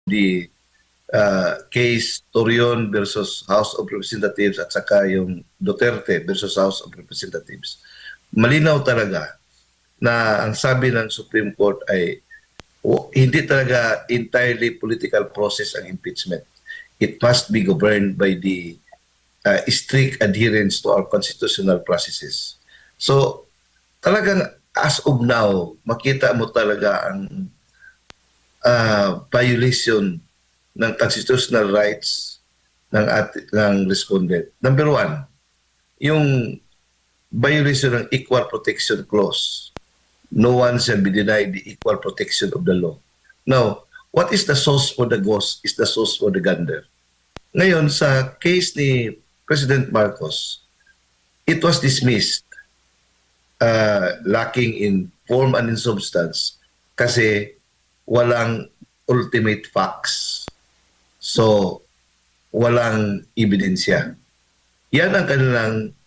the case Torion versus House of Representatives at saka yung Duterte versus House of Representatives, malinaw talaga na ang sabi ng Supreme Court ay hindi talaga entirely political process ang impeachment. It must be governed by the strict adherence to our constitutional processes. So talagang as of now, makita mo talaga ang violation ng constitutional rights ng respondent. Number one, yung violation ng Equal Protection Clause. No one shall be denied the equal protection of the law. Now, what is the source for the ghost is the source for the gander. Ngayon, sa case ni President Marcos, it was dismissed lacking in form and in substance kasi walang ultimate facts. So, walang ebidensya. Yan ang kanilang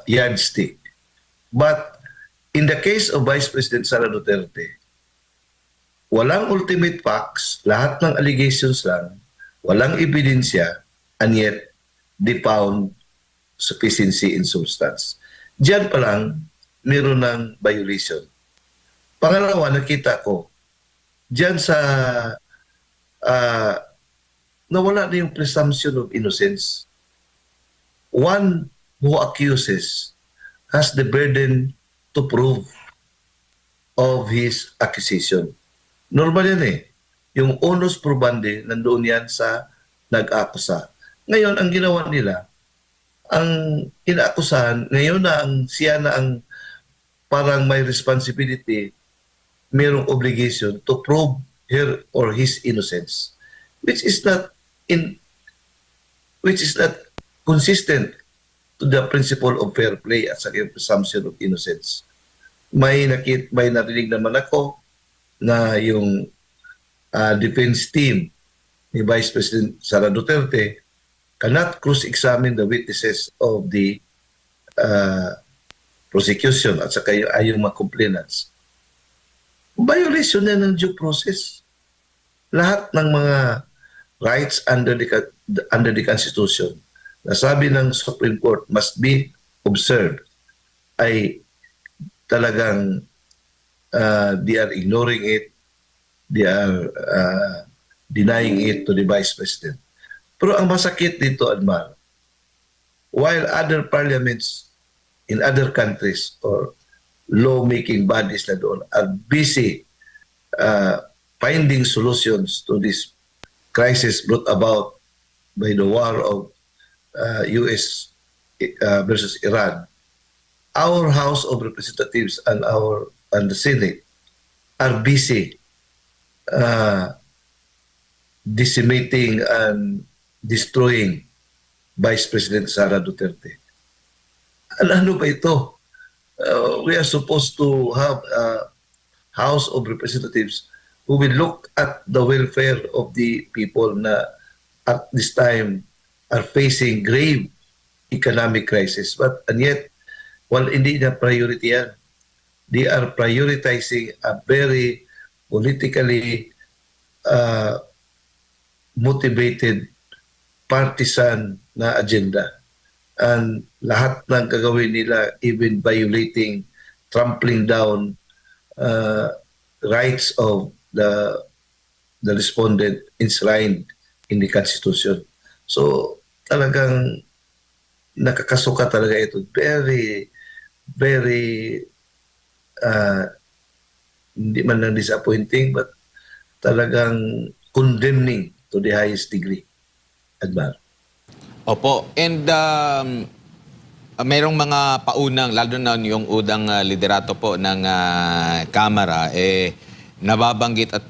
yardstick. But in the case of Vice President Sara Duterte, walang ultimate facts, lahat ng allegations lang, walang ebidensya, and yet they found sufficiency in substance. Diyan pa lang, meron ng violation. Pangalawa, nakita ko, diyan sa nawala na yung presumption of innocence. One who accuses has the burden to prove of his accusation. Normal yan eh. Yung onus probandi, nandoon yan sa nag-akusa. Ngayon, ang ginawa nila, ang inaakusahan, ngayon na siya na ang parang may responsibility, mayroong obligation to prove her or his innocence, which is not consistent to the principle of fair play at sa presumption of innocence. May narinig naman ako na yung defense team ni Vice President Sara Duterte cannot cross-examine the witnesses of the prosecution at saka yung mga complainants. Violation na ng due process. Lahat ng mga rights under the Constitution na sabi ng Supreme Court must be observed ay talagang they are ignoring it, they are denying it to the Vice President. Pero ang masakit dito, Admar, while other parliaments in other countries or law-making bodies na doon are busy finding solutions to this crisis brought about by the war of US versus Iran, our House of Representatives and the Senate are busy decimating and destroying Vice President Sara Duterte. Ano ba ito? We are supposed to have a House of Representatives who will look at the welfare of the people na at this time are facing grave economic crisis. And yet, while hindi na priority yan, they are prioritizing a very politically motivated partisan na agenda. And lahat ng gagawin nila, even violating, trampling down rights of the respondent enshrined in the Constitution. So talagang nakakasuka talaga ito. Very, very hindi man lang disappointing but talagang condemning to the highest degree. Admar. Opo. And mayroong mga paunang, lalo na yung udang liderato po ng Kamara, nababanggit at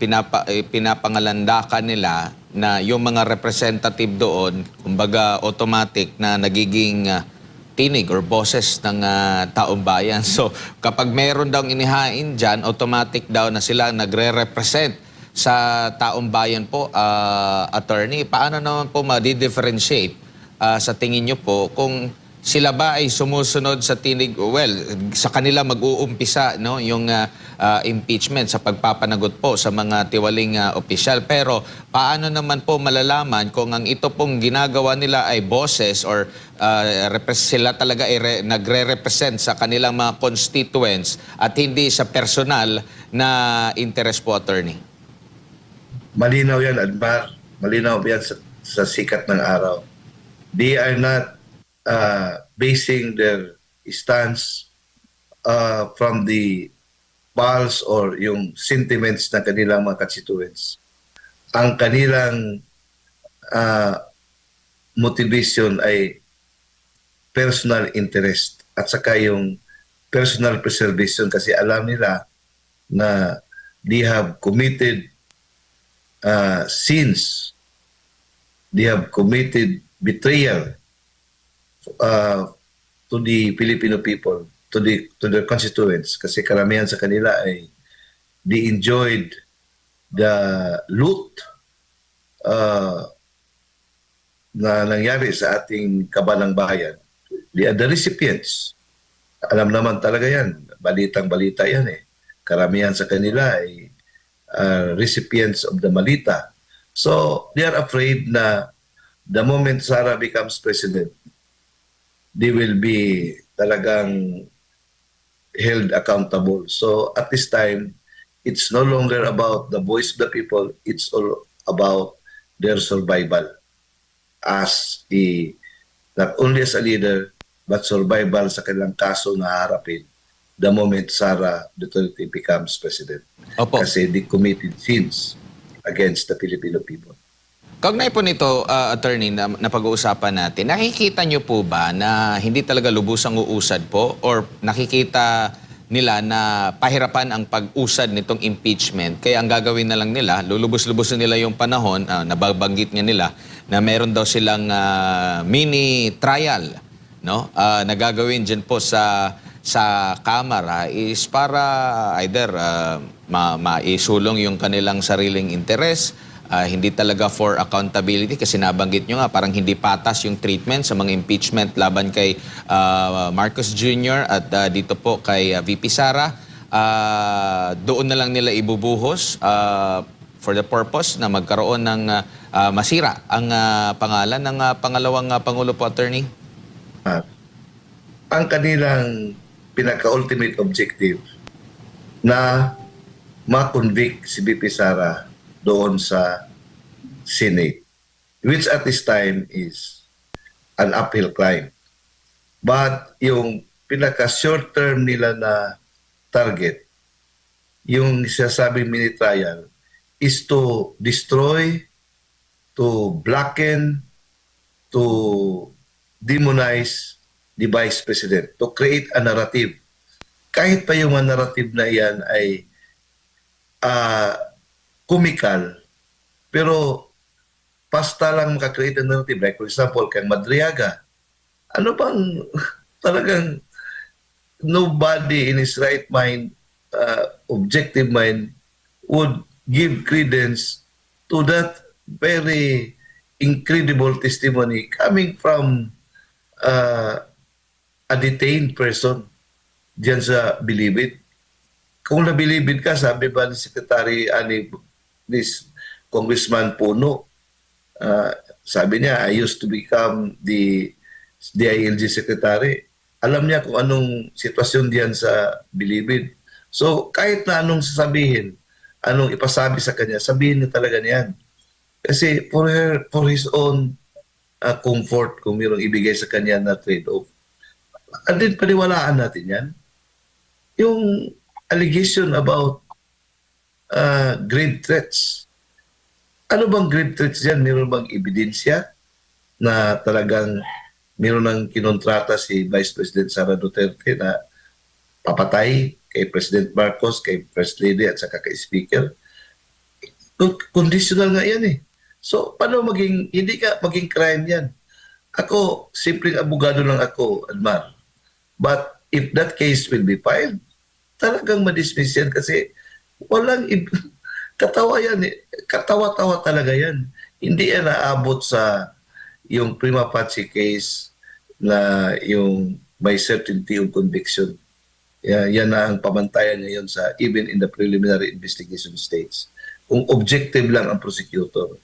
pinapangalandakan nila na yung mga representative doon, kumbaga automatic na nagiging tinig or boses ng taong bayan. So kapag mayroon daw inihain dyan, automatic daw na sila nagre-represent sa taong bayan po, attorney. Paano naman po ma-differentiate sa tingin nyo po kung sila ba ay sumusunod sa tinig, well, sa kanila mag-uumpisa, no, yung impeachment sa pagpapanagot po sa mga tiwaling opisyal. Pero paano naman po malalaman kung ang ito pong ginagawa nila ay boses or sila talaga ay nagre-represent sa kanilang mga constituents at hindi sa personal na interest po, attorney? Malinaw yan, Admar. Malinaw yan sa sikat ng araw. They are not basing their stance from the pulse or yung sentiments ng kanilang mga constituents. Ang kanilang motivation ay personal interest at saka yung personal preservation kasi alam nila na they have committed sins, they have committed betrayal to the Filipino people, to their constituents, kasi karamihan sa kanila ay they enjoyed the loot na nangyari sa ating kabanang bayan. They are the recipients. Alam naman talaga yan, balitang-balita yan eh. Karamihan sa kanila ay recipients of the malita. So they are afraid na the moment Sara becomes president, they will be talagang held accountable. So at this time, it's no longer about the voice of the people, it's all about their survival as not only as a leader, but survival sa kanilang kaso na harapin the moment Sara Duterte becomes president. Opo. Kasi they committed sins against the Filipino people. Kaugnay po nito, attorney, na pag-uusapan natin, nakikita nyo po ba na hindi talaga lubusang uusad po or nakikita nila na pahirapan ang pag-usad nitong impeachment? Kaya ang gagawin na lang nila, lulubos-lubusin nila yung panahon, nababanggit nga nila na meron daw silang mini trial, no? Na gagawin dyan po sa Kamara is para either maisulong yung kanilang sariling interes, hindi talaga for accountability kasi nabanggit nyo nga parang hindi patas yung treatment sa mga impeachment laban kay Marcos Jr. at dito po kay VP Sara. Doon na lang nila ibubuhos for the purpose na magkaroon ng masira ang pangalan ng pangalawang Pangulo po, attorney? Ang kanilang pinaka-ultimate objective na ma-convict si VP Sara doon sa Senate, which at this time is an uphill climb. But yung pinaka-short term nila na target, yung sinasabing mini trial, is to destroy, to blacken, to demonize the Vice President, to create a narrative. Kahit pa yung narrative na yan ay comical, pero basta lang makakreate ng narrative. Like for example, kay Madriaga, ano bang talagang nobody in his right mind, objective mind, would give credence to that very incredible testimony coming from a detained person diyan sa Bilibid. Kung nabilibid ka, sabi ba ni Secretary ni Congressman Puno, sabi niya, I used to become the DILG Secretary. Alam niya kung anong sitwasyon diyan sa Bilibid. So kahit na anong sasabihin, anong ipasabi sa kanya, sabihin niya talaga niyan. Kasi for his own comfort, kung mayroong ibigay sa kanya na trade-off. And then paniwalaan natin yan. Yung allegation about grave threats. Ano bang grave threats yan? Meron bang ebidensya na talagang meron ng kinontrata si Vice President Sara Duterte na papatay kay President Marcos, kay First Lady at saka kay Speaker? Conditional nga yan eh. So, paano hindi ka maging crime yan? Ako, simpleng abogado lang ako, Admar. But if that case will be filed, talagang madismiss yan kasi walang katawa yan eh. Katawa-tawa talaga yan. Hindi yan naabot sa yung prima facie case na yung by certainty of conviction. Yan na ang pamantayan ngayon sa even in the preliminary investigation stage. Kung objective lang ang prosecutor,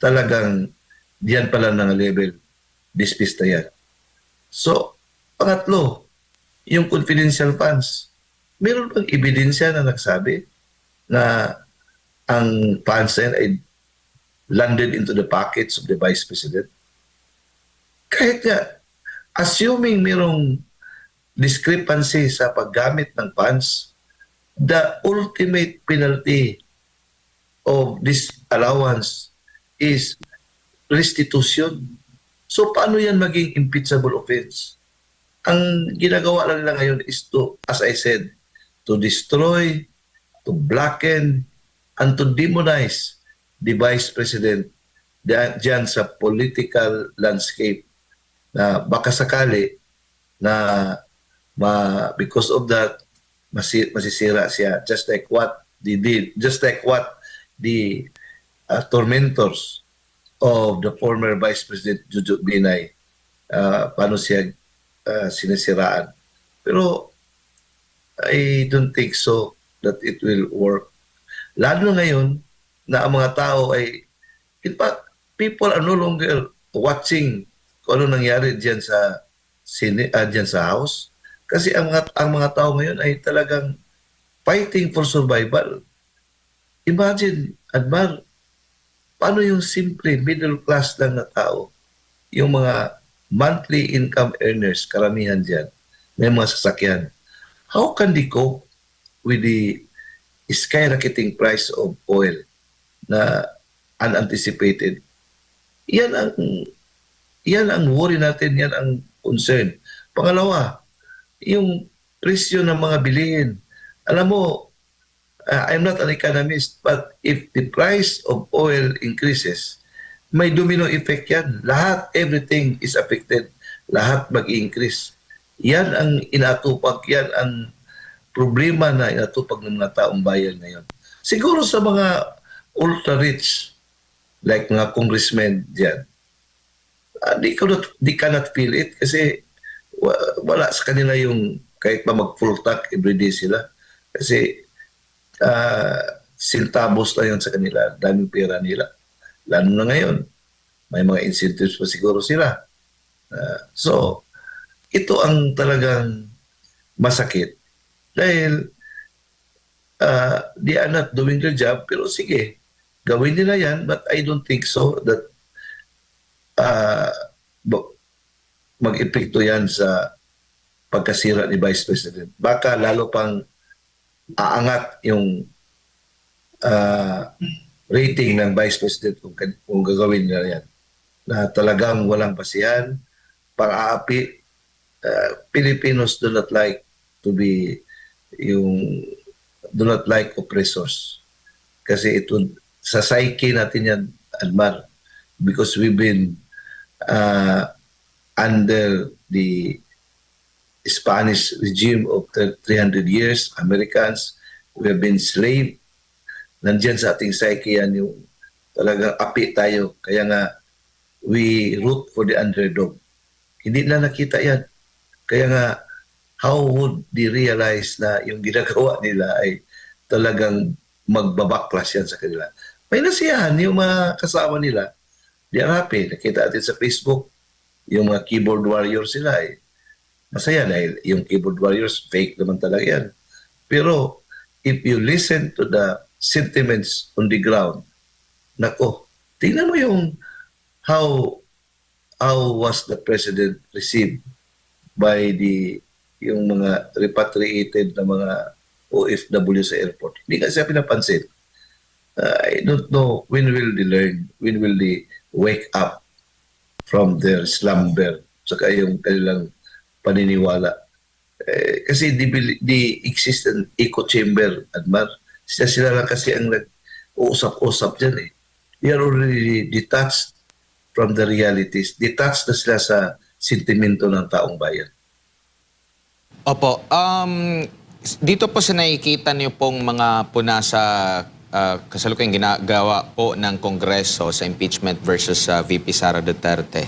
talagang diyan pala ng level, dismiss na yan. So, pangatlo, yung confidential funds. Meron bang ebidensya na nagsabi na ang funds na yan ay landed into the pockets of the Vice President? Kahit nga, assuming merong discrepancy sa paggamit ng funds, the ultimate penalty of this allowance is restitution. So paano yan maging impeachable offense? Ang ginagawa lang nila ngayon is to, as I said, to destroy, to blacken, and to demonize the Vice President dyan sa political landscape na baka sakali na because of that masisira siya, just like what they did, just like what the tormentors of the former Vice President Jojo Binay, paano siya sinisiraan. Pero I don't think so that it will work. Lalo ngayon na ang mga tao ay, in fact, people are no longer watching kung ano nangyari diyan sa diyan sa house. Kasi ang mga tao ngayon ay talagang fighting for survival. Imagine, Admar, paano yung simple middle class lang na tao, yung mga monthly income earners, karamihan dyan, may mga sasakyan. How can they cope with the skyrocketing price of oil na unanticipated? Yan ang worry natin, yan ang concern. Pangalawa, yung presyo ng mga bilihin. Alam mo, I'm not an economist, but if the price of oil increases, may domino effect yan. Lahat, everything is affected. Lahat mag-increase. Yan ang inatupag, yan ang problema na inatupag ng mga taong bayan ngayon. Siguro sa mga ultra-rich, like mga congressmen dyan, they cannot feel it kasi wala sa kanila yung kahit pa mag-full tank everyday sila. Kasi sintabos na yun sa kanila, daming pera nila. Lalo na ngayon, may mga incentives pa siguro sila. So, ito ang talagang masakit. Dahil they are not doing their job, pero sige, gawin nila yan, but I don't think so that mag-epekto yan sa pagkasira ni Vice President. Baka lalo pang aangat yung rating ng Vice President kung gagawin nila yan. Na talagang walang basihan, pang-aapi. Filipinos do not like to be do not like oppressors. Kasi ito, sa psyche natin yan, Admar, because we've been under the Spanish regime of 300 years, Americans, we have been slave. Nandiyan sa ating psyche yan yung talagang api tayo. Kaya nga, we root for the underdog. Hindi na nakita yan. Kaya nga, how would they realize na yung ginagawa nila ay talagang magbabaklas yan sa kanila? May nasiyahan yung mga kasama nila. They are happy. Nakita natin sa Facebook, yung mga keyboard warriors sila ay masaya dahil yung keyboard warriors, fake naman talaga yan. Pero if you listen to the sentiments on the ground, nako, tingnan mo yung how was the president received by yung mga repatriated na mga OFW sa airport. Hindi kasi pinapansin. I don't know when will they learn, when will they wake up from their slumber, saka yung kanilang paniniwala. Kasi they exist in echo chamber, Admar. Sila lang kasi ang nag-uusap-usap dyan eh. They are already detached from the realities. Detached na sila sa sentimento ng taong bayan. Opo. Dito po sa nakikita niyo pong mga puna sa kasalukuyang ginagawa po ng Kongreso sa impeachment versus VP Sara Duterte.